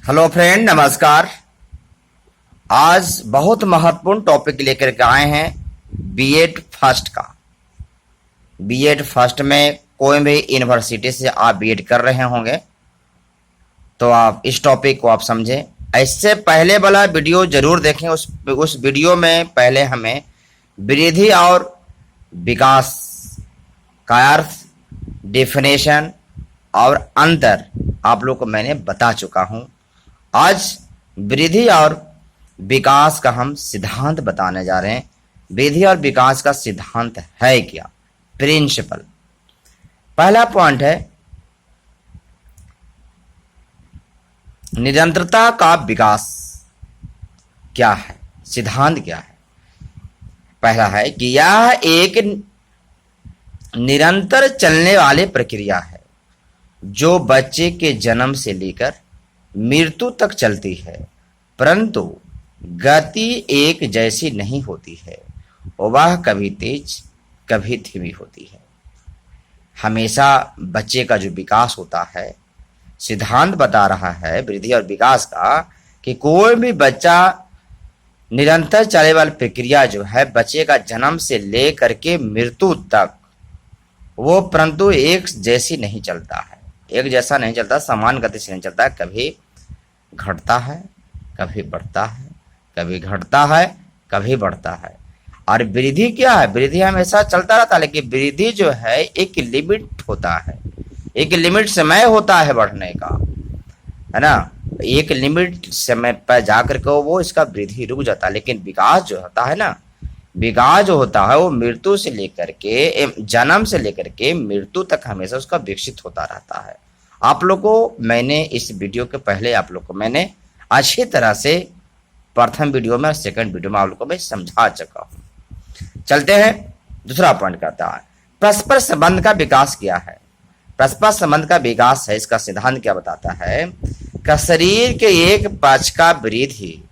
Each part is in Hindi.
हेलो फ्रेंड, नमस्कार। आज बहुत महत्वपूर्ण टॉपिक लेकर के आए हैं बीएड फर्स्ट का। बीएड फर्स्ट में कोई भी यूनिवर्सिटी से आप बीएड कर रहे होंगे तो आप इस टॉपिक को आप समझें। इससे पहले वाला वीडियो जरूर देखें। उस वीडियो में पहले हमें वृद्धि और विकास का अर्थ, डेफिनेशन और अंतर आप लोग को मैंने बता चुका हूं। आज वृद्धि और विकास का हम सिद्धांत बताने जा रहे हैं। वृद्धि और विकास का सिद्धांत है क्या? प्रिंसिपल। पहला पॉइंट है निरंतरता का विकास क्या है, सिद्धांत क्या है। पहला है कि यह एक निरंतर चलने वाली प्रक्रिया है जो बच्चे के जन्म से लेकर मृत्यु तक चलती है, परंतु गति एक जैसी नहीं होती है। वह कभी तेज कभी धीमी होती है। हमेशा बच्चे का जो विकास होता है, सिद्धांत बता रहा है वृद्धि और विकास का कि कोई भी बच्चा निरंतर चलने वाली प्रक्रिया जो है बच्चे का जन्म से लेकर के मृत्यु तक, वो परंतु एक जैसी नहीं चलता है, एक जैसा नहीं चलता, समान गति से नहीं चलता। कभी घटता है, कभी बढ़ता है, कभी घटता है, कभी बढ़ता है। और वृद्धि क्या है? वृद्धि हमेशा चलता रहता है, लेकिन वृद्धि जो है एक लिमिट होता है, एक लिमिट समय होता है बढ़ने का, है ना। एक लिमिट समय पर जाकर के वो इसका वृद्धि रुक जाता है। लेकिन विकास जो होता है ना, विकास जो होता है वो मृत्यु से लेकर के, जन्म से लेकर के मृत्यु तक हमेशा उसका विकसित होता रहता है। आप लोग को मैंने इस वीडियो के पहले आप लोग को मैंने अच्छी तरह से प्रथम वीडियो में और सेकंड वीडियो में आप लोग को मैं समझा चुका हूं। चलते हैं, दूसरा पॉइंट करता है परस्पर संबंध का विकास क्या है। परस्पर संबंध का विकास है, इसका सिद्धांत क्या बताता है कि शरीर के एक पक्ष का वृद्धि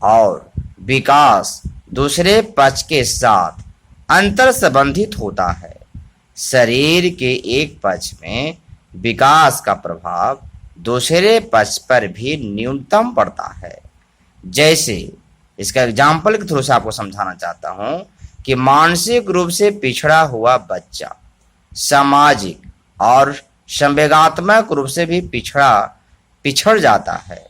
और विकास दूसरे पक्ष के साथ अंतर संबंधित होता है। शरीर के एक पक्ष में विकास का प्रभाव दूसरे पक्ष पर भी न्यूनतम पड़ता है। जैसे इसका एग्जाम्पल के थ्रू से आपको समझाना चाहता हूं कि मानसिक रूप से पिछड़ा हुआ बच्चा सामाजिक और संवेगात्मक रूप से भी पिछड़ जाता है,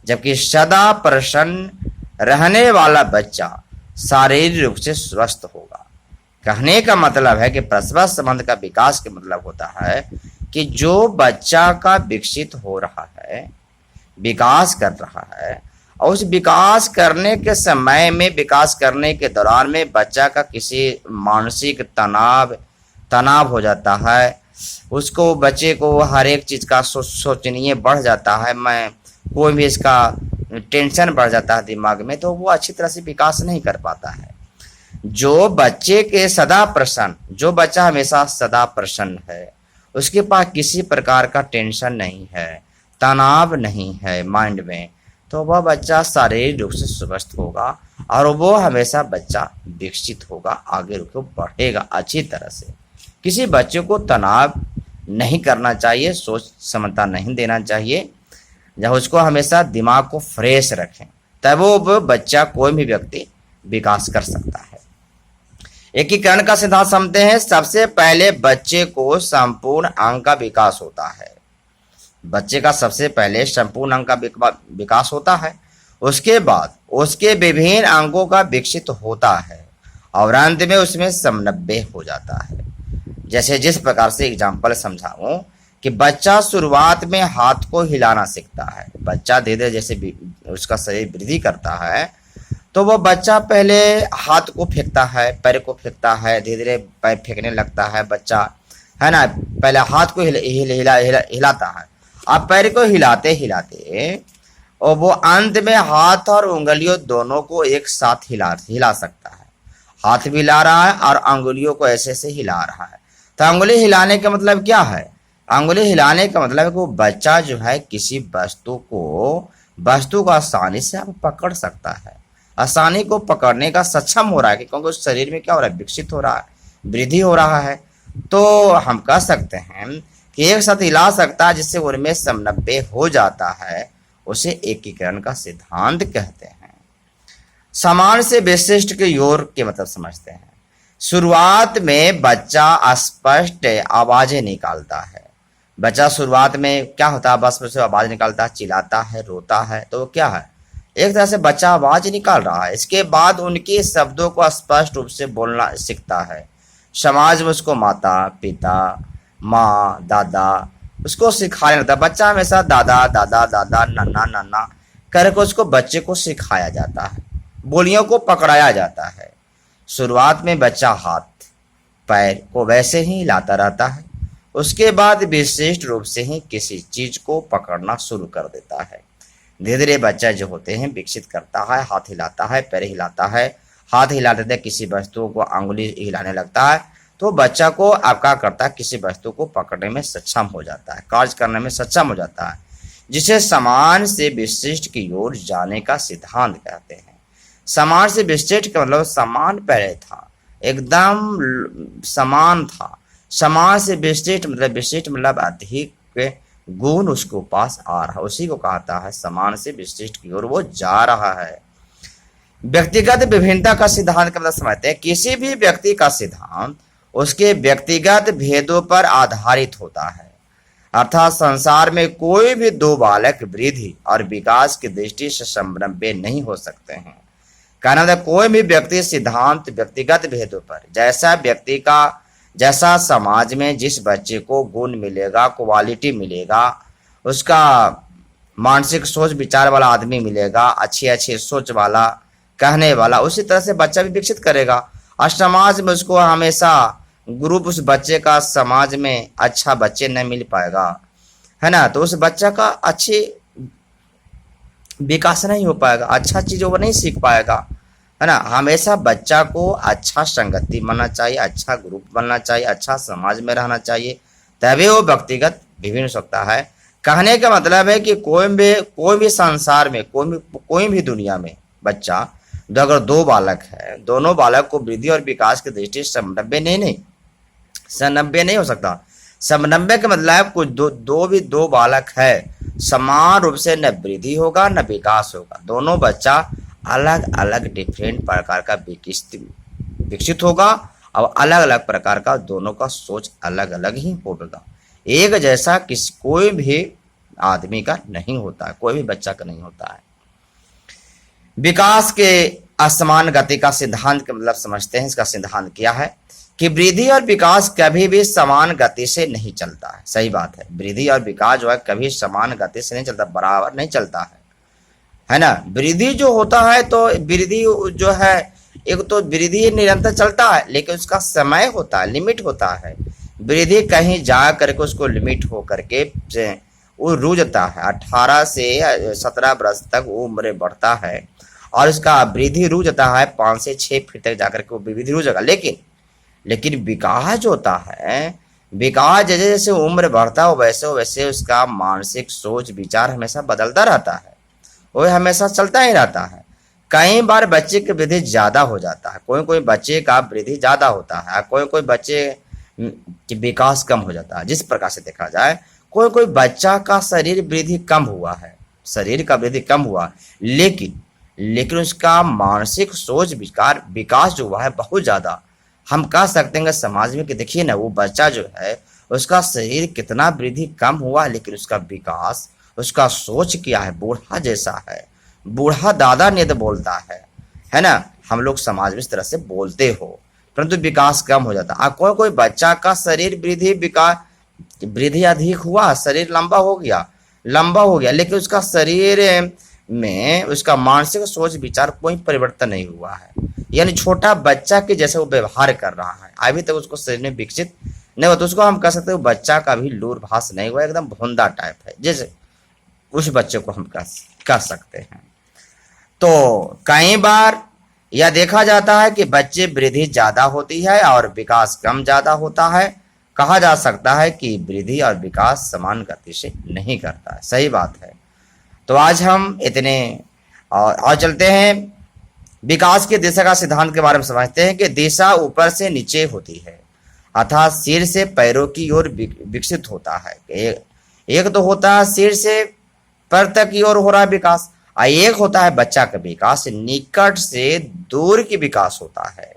जबकि सदा प्रसन्न रहने वाला बच्चा शारीरिक रूप से स्वस्थ होगा। कहने का मतलब है कि परस्पर संबंध का विकास का मतलब होता है कि जो बच्चा का विकसित हो रहा है, विकास कर रहा है, और उस विकास करने के समय में, विकास करने के दौरान में बच्चा का किसी मानसिक तनाव हो जाता है, उसको बच्चे को हर एक चीज का सोचनीय बढ़ जाता है, मैं कोई भी इसका टेंशन बढ़ जाता है दिमाग में, तो वो अच्छी तरह से विकास नहीं कर पाता है। जो बच्चे के सदा प्रसन्न, जो बच्चा हमेशा सदा प्रसन्न है, उसके पास किसी प्रकार का टेंशन नहीं है, तनाव नहीं है माइंड में, तो वह बच्चा शारीरिक रूप से स्वस्थ होगा और वो हमेशा बच्चा विकसित होगा, आगे रुक बढ़ेगा अच्छी तरह से। किसी बच्चे को तनाव नहीं करना चाहिए, सोच समझता नहीं देना चाहिए। जब उसको हमेशा दिमाग को फ्रेश रखें, तब वो बच्चा, कोई भी व्यक्ति विकास कर सकता है। एकीकरण का सिद्धांत समझते हैं। सबसे पहले बच्चे को संपूर्ण अंग का विकास होता है। बच्चे का सबसे पहले संपूर्ण अंग का विकास होता है, उसके बाद उसके विभिन्न अंगों का विकसित होता है और अंत में उसमें समन्वय हो जाता है। जैसे जिस प्रकार से एग्जाम्पल समझाऊं कि बच्चा शुरुआत में हाथ को हिलाना सीखता है। बच्चा धीरे धीरे जैसे उसका शरीर वृद्धि करता है, तो वो बच्चा पहले हाथ को फेंकता है, पैर को फेंकता है, धीरे धीरे पैर फेंकने लगता है बच्चा, है ना। पहले हाथ को हिलाता है, अब पैर को हिलाते हिलाते और वो अंत में हाथ और उंगलियों दोनों को एक साथ हिला सकता है। हाथ भी हिला रहा है और उंगलियों को ऐसे से हिला रहा है। तो उंगली हिलाने का मतलब क्या है? उंगली हिलाने का मतलब है कि वो बच्चा जो है किसी वस्तु को आसानी से आप पकड़ सकता है, आसानी को पकड़ने का सक्षम हो रहा है, क्योंकि उस शरीर में क्या हो रहा है? विकसित हो रहा है, वृद्धि हो रहा है। तो हम कह सकते हैं कि एक साथ हिला सकता है जिससे उनमें समन्वय हो जाता है उसे एकीकरण का सिद्धांत कहते हैं। समान से विशिष्ट की ओर के मतलब समझते हैं। शुरुआत में बच्चा स्पष्ट आवाजें निकालता है। बच्चा शुरुआत में क्या होता है, बस से आवाज निकालता है, चिल्लाता है, रोता है, तो क्या है, एक तरह से बच्चा आवाज निकाल रहा है। इसके बाद उनके शब्दों को स्पष्ट रूप से बोलना सीखता है। समाज में उसको माता पिता, माँ, दादा उसको सिखाया जाता है। बच्चा हमेशा दादा दादा दादा नन्ना नन्ना करके उसको बच्चे को सिखाया जाता है, बोलियों को पकड़ाया जाता है। शुरुआत में बच्चा हाथ पैर को वैसे ही हिलाता रहता है, उसके बाद विशिष्ट रूप से ही किसी चीज को पकड़ना शुरू कर देता है। धीरे धीरे बच्चा जो होते हैं विकसित करता है, हाथ हिलाता है, पैर हिलाता है, हाथ हिलाते किसी वस्तु को अंगुली हिलाने लगता है, तो बच्चा को अब क्या करता है, किसी वस्तु को पकड़ने में सक्षम हो जाता है, कार्य करने में सक्षम हो जाता है, जिसे समान से विशिष्ट की ओर जाने का सिद्धांत कहते हैं। समान से विशिष्ट का मतलब समान पहले था, एकदम समान था। समान से विशिष्ट मतलब अधिक गुण उसको पास आ रहा है, उसी को कहता है समान से विशिष्ट की ओर वो जा रहा है। व्यक्तिगत विभिन्नता का सिद्धांत का मतलब समझते हैं। किसी भी व्यक्ति का सिद्धांत उसके व्यक्तिगत भेदों पर आधारित होता है। अर्थात संसार में कोई भी दो बालक वृद्धि और विकास की दृष्टि से समन्वय नहीं हो सकते हैं। कहना मतलब कोई भी व्यक्ति सिद्धांत व्यक्तिगत भेदों पर, जैसा व्यक्ति का, जैसा समाज में जिस बच्चे को गुण मिलेगा, क्वालिटी मिलेगा, उसका मानसिक सोच विचार वाला आदमी मिलेगा, अच्छी अच्छी सोच वाला, कहने वाला, उसी तरह से बच्चा भी विकसित करेगा। और समाज में उसको हमेशा ग्रुप उस बच्चे का समाज में अच्छा बच्चे नहीं मिल पाएगा, है ना, तो उस बच्चा का अच्छी विकास नहीं हो पाएगा, अच्छा चीज वो नहीं सीख पाएगा, है ना। हमेशा बच्चा को अच्छा संगति बनना चाहिए, अच्छा ग्रुप बनना चाहिए, अच्छा समाज में रहना चाहिए, तभी वो व्यक्तिगत विभिन्न हो सकता है। कहने का मतलब है कि कोई भी संसार में, कोई भी दुनिया में बच्चा, अगर दो बालक है, दोनों बालक को वृद्धि और विकास की दृष्टि से समन्वय नहीं हो सकता। समन्वय का मतलब कुछ दो बालक है, समान रूप से न वृद्धि होगा न विकास होगा, दोनों बच्चा अलग अलग डिफरेंट प्रकार का विकसित होगा और अलग अलग प्रकार का दोनों का सोच अलग अलग ही होगा। एक जैसा कोई भी आदमी का नहीं होता है, कोई भी बच्चा का नहीं होता है। विकास के असमान गति का सिद्धांत का मतलब समझते हैं। इसका सिद्धांत क्या है कि वृद्धि और विकास कभी भी समान गति से नहीं चलता है। सही बात है, वृद्धि और विकास जो है कभी समान गति से नहीं चलता, बराबर नहीं चलता है ना। वृद्धि जो होता है तो वृद्धि जो है, एक तो वृद्धि निरंतर चलता है लेकिन उसका समय होता है, लिमिट होता है। वृद्धि कहीं जा करके उसको लिमिट हो करके वो रुझता है, 18 से 17 वर्ष तक वो उम्र बढ़ता है और उसका वृद्धि रुझता है 5 से 6 फीट तक जाकर के वो वृद्धि रुझेगा। लेकिन विकास जो होता है, विकास जैसे जैसे उम्र बढ़ता है वैसे वैसे उसका मानसिक सोच विचार हमेशा बदलता रहता है, वो हमेशा चलता ही रहता है। कई बार बच्चे की वृद्धि ज्यादा हो जाता है, कोई बच्चे का वृद्धि ज्यादा होता है, कोई बच्चे की विकास कम हो जाता है। जिस प्रकार से देखा जाए, कोई बच्चा का शरीर वृद्धि कम हुआ है, शरीर का वृद्धि कम हुआ, लेकिन उसका मानसिक सोच विकास जो हुआ है बहुत ज्यादा। हम कह सकते हैं समाज में कि देखिए ना, वो बच्चा जो है उसका शरीर कितना वृद्धि कम हुआ लेकिन उसका विकास, उसका सोच क्या है, बूढ़ा जैसा है, बूढ़ा दादा नेद बोलता है ना। हम लोग समाज में इस तरह से बोलते हो, परंतु विकास कम हो जाता है। कोई बच्चा का शरीर वृद्धि अधिक हुआ, शरीर लंबा हो गया लेकिन उसका शरीर में उसका मानसिक सोच विचार कोई परिवर्तन नहीं हुआ है, यानी छोटा बच्चा के जैसे वो व्यवहार कर रहा है, अभी तक उसको शरीर में विकसित नहीं हुआ, तो उसको हम कह सकते हैं बच्चा का भी लूरभास नहीं हुआ, एकदम भोंदा टाइप है, जैसे उस बच्चे को हम कह सकते हैं। तो कई बार यह देखा जाता है कि बच्चे वृद्धि ज्यादा होती है और विकास कम ज्यादा होता है। कहा जा सकता है कि वृद्धि और विकास समान गति से नहीं करता है। सही बात है। तो आज हम इतने और चलते हैं विकास की दिशा का सिद्धांत के बारे में समझते हैं कि दिशा ऊपर से नीचे होती है, अर्थात सिर से पैरों की ओर विकसित होता है। एक तो होता है सिर से परतक की ओर हो रहा है विकास। एक होता है बच्चा का विकास निकट से दूर की विकास होता है,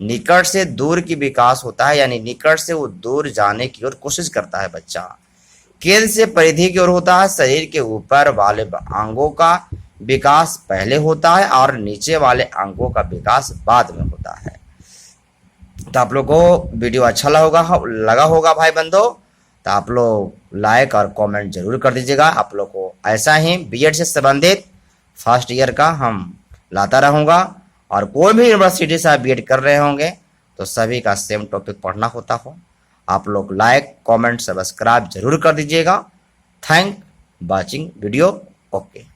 निकट से दूर की विकास होता है, यानी निकट से वो दूर जाने की ओर कोशिश करता है बच्चा। केंद्र से परिधि की ओर होता है, शरीर के ऊपर वाले अंगों का विकास पहले होता है और नीचे वाले अंगों का विकास बाद में होता है। तो आप लोग को वीडियो अच्छा लगा होगा भाई बंधो, तो आप लोग लाइक और कमेंट जरूर कर दीजिएगा। आप लोग को ऐसा ही बीएड से संबंधित फर्स्ट ईयर का हम लाता रहूँगा, और कोई भी यूनिवर्सिटी से आप बीएड कर रहे होंगे तो सभी का सेम टॉपिक पढ़ना होता हो। आप लोग लाइक कमेंट सब्सक्राइब जरूर कर दीजिएगा। Thank watching video. ओके।